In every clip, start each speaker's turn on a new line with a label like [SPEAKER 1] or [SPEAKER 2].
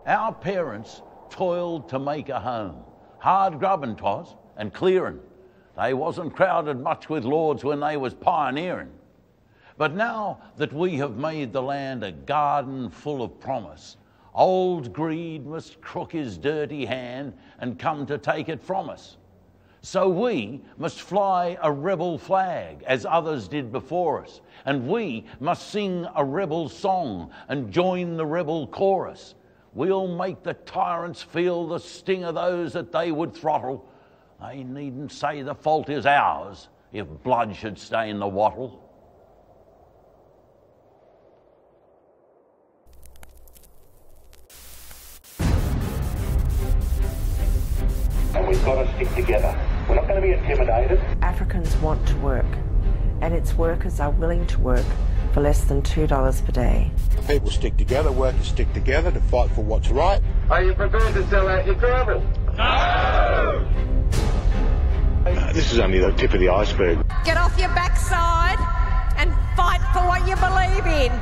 [SPEAKER 1] Our parents toiled to make a home. Hard grubbing 'twas and clearing. They wasn't crowded much with lords when they was pioneering. But now that we have made the land a garden full of promise, old greed must crook his dirty hand and come to take it from us. So we must fly a rebel flag as others did before us, and we must sing a rebel song and join the rebel chorus. We'll make the tyrants feel the sting of those that they would throttle. They needn't say the fault is ours if blood should stain the wattle.
[SPEAKER 2] And we've got to stick together. We're not going to be intimidated.
[SPEAKER 3] Africans want to work, and its workers are willing to work for less than $2 per day.
[SPEAKER 4] People stick together, workers stick together to fight for what's right.
[SPEAKER 2] Are you prepared to sell out your gravel? No!
[SPEAKER 4] This is only the tip of the iceberg.
[SPEAKER 5] Get off your backside and fight for what you believe in.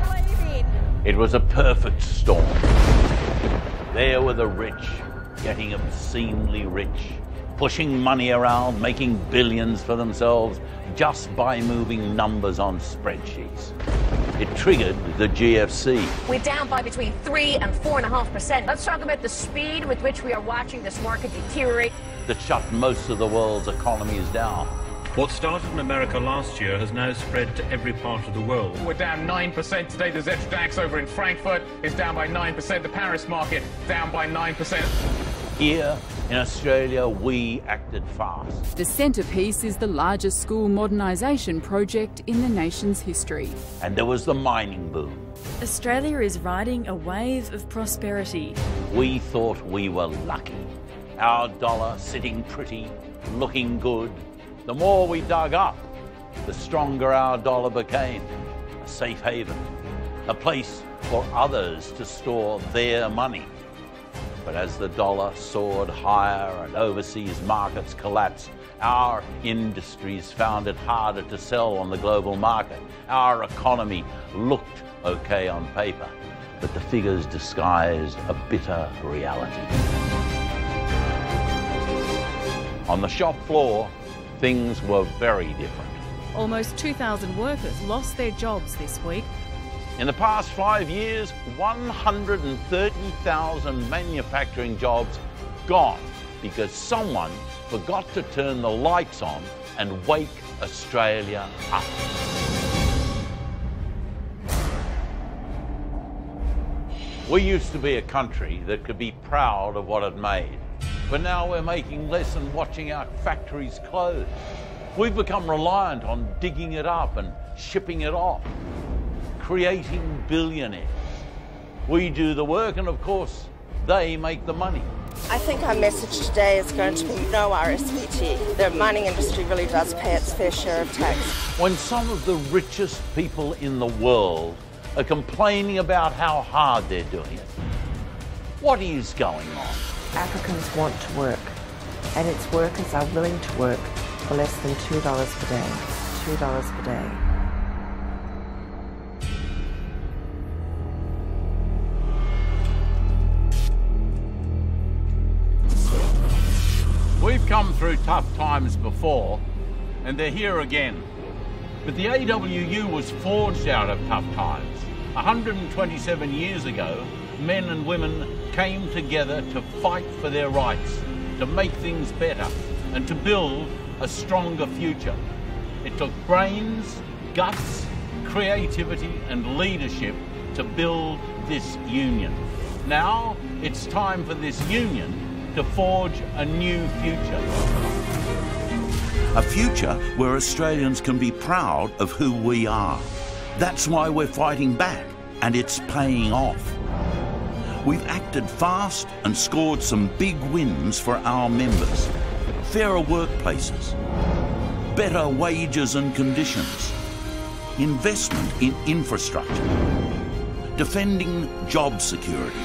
[SPEAKER 1] It was a perfect storm. There were the rich, getting obscenely rich, pushing money around, making billions for themselves just by moving numbers on spreadsheets. It triggered the GFC.
[SPEAKER 6] We're down by between 3 and 4.5%. Let's talk about the speed with which we are watching this market deteriorate.
[SPEAKER 1] That shut most of the world's economies down.
[SPEAKER 7] What started in America last year has now spread to every part of the world.
[SPEAKER 8] We're down 9% today. The Xetra DAX over in Frankfurt is down by 9%. The Paris market down by 9%.
[SPEAKER 1] Here in Australia, we acted fast.
[SPEAKER 9] The centrepiece is the largest school modernisation project in the nation's history.
[SPEAKER 1] And there was the mining boom.
[SPEAKER 10] Australia is riding a wave of prosperity.
[SPEAKER 1] We thought we were lucky. Our dollar sitting pretty, looking good. The more we dug up, the stronger our dollar became. A safe haven, a place for others to store their money. But as the dollar soared higher and overseas markets collapsed, our industries found it harder to sell on the global market. Our economy looked okay on paper, but the figures disguised a bitter reality. On the shop floor, things were very different.
[SPEAKER 10] Almost 2,000 workers lost their jobs this week.
[SPEAKER 1] In the past 5 years, 130,000 manufacturing jobs gone because someone forgot to turn the lights on and wake Australia up. We used to be a country that could be proud of what it made, but now we're making less and watching our factories close. We've become reliant on digging it up and shipping it off, creating billionaires. We do the work and, of course, they make the money.
[SPEAKER 3] I think our message today is going to be no RSVT. The mining industry really does pay its fair share of tax.
[SPEAKER 1] When some of the richest people in the world are complaining about how hard they're doing it, what is going on?
[SPEAKER 3] Africans want to work, and its workers are willing to work for less than $2 per day. $2 per day.
[SPEAKER 1] We've come through tough times before, and they're here again. But the AWU was forged out of tough times. 127 years ago, men and women came together to fight for their rights, to make things better, and to build a stronger future. It took brains, guts, creativity, and leadership to build this union. Now, it's time for this union to forge a new future.
[SPEAKER 11] A future where Australians can be proud of who we are. That's why we're fighting back, and it's paying off. We've acted fast and scored some big wins for our members. Fairer workplaces, better wages and conditions, investment in infrastructure, defending job security,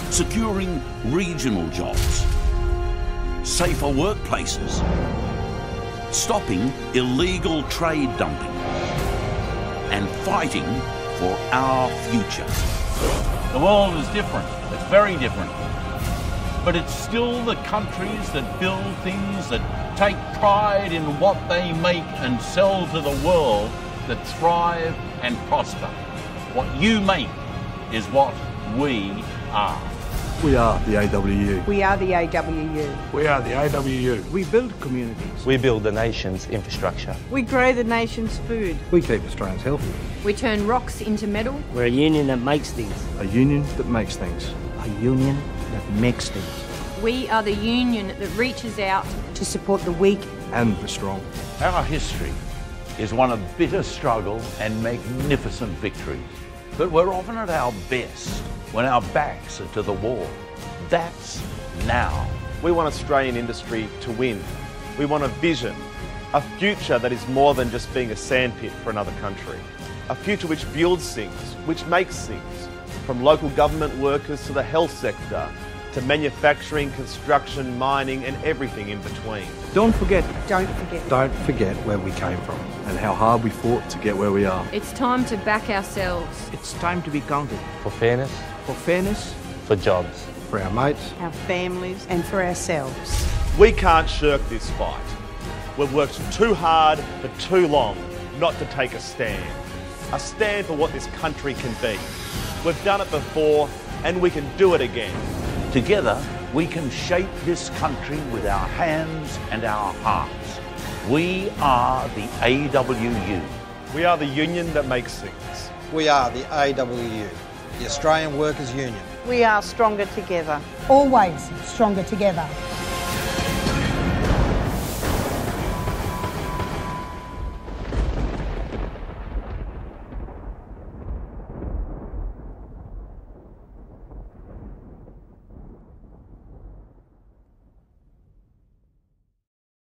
[SPEAKER 11] securing regional jobs, safer workplaces, stopping illegal trade dumping, and fighting for our future.
[SPEAKER 1] The world is different. It's very different. But it's still the countries that build things, that take pride in what they make and sell to the world, that thrive and prosper. What you make is what we are.
[SPEAKER 12] We are the AWU.
[SPEAKER 13] We are the AWU.
[SPEAKER 12] We are the AWU.
[SPEAKER 14] We build communities.
[SPEAKER 15] We build the nation's infrastructure.
[SPEAKER 13] We grow the nation's food.
[SPEAKER 12] We keep Australians healthy.
[SPEAKER 16] We turn rocks into metal.
[SPEAKER 17] We're a union that makes things.
[SPEAKER 12] A union that makes things.
[SPEAKER 14] A union that makes things.
[SPEAKER 16] We are the union that reaches out
[SPEAKER 13] to support the weak
[SPEAKER 12] and the strong.
[SPEAKER 1] Our history is one of bitter struggle and magnificent victories. But we're often at our best when our backs are to the wall. That's now.
[SPEAKER 18] We want Australian industry to win. We want a vision, a future that is more than just being a sandpit for another country. A future which builds things, which makes things, from local government workers to the health sector, to manufacturing, construction, mining and everything in between.
[SPEAKER 14] Don't forget
[SPEAKER 12] where we came from and how hard we fought to get where we are.
[SPEAKER 16] It's time to back ourselves.
[SPEAKER 14] It's time to be counted.
[SPEAKER 15] For fairness.
[SPEAKER 14] For fairness.
[SPEAKER 15] For jobs.
[SPEAKER 12] For our mates.
[SPEAKER 13] Our families. And for ourselves.
[SPEAKER 18] We can't shirk this fight. We've worked too hard for too long not to take a stand. A stand for what this country can be. We've done it before and we can do it again.
[SPEAKER 1] Together, we can shape this country with our hands and our hearts. We are the AWU.
[SPEAKER 18] We are the union that makes things.
[SPEAKER 19] We are the AWU, the Australian Workers' Union.
[SPEAKER 13] We are stronger together.
[SPEAKER 5] Always stronger together.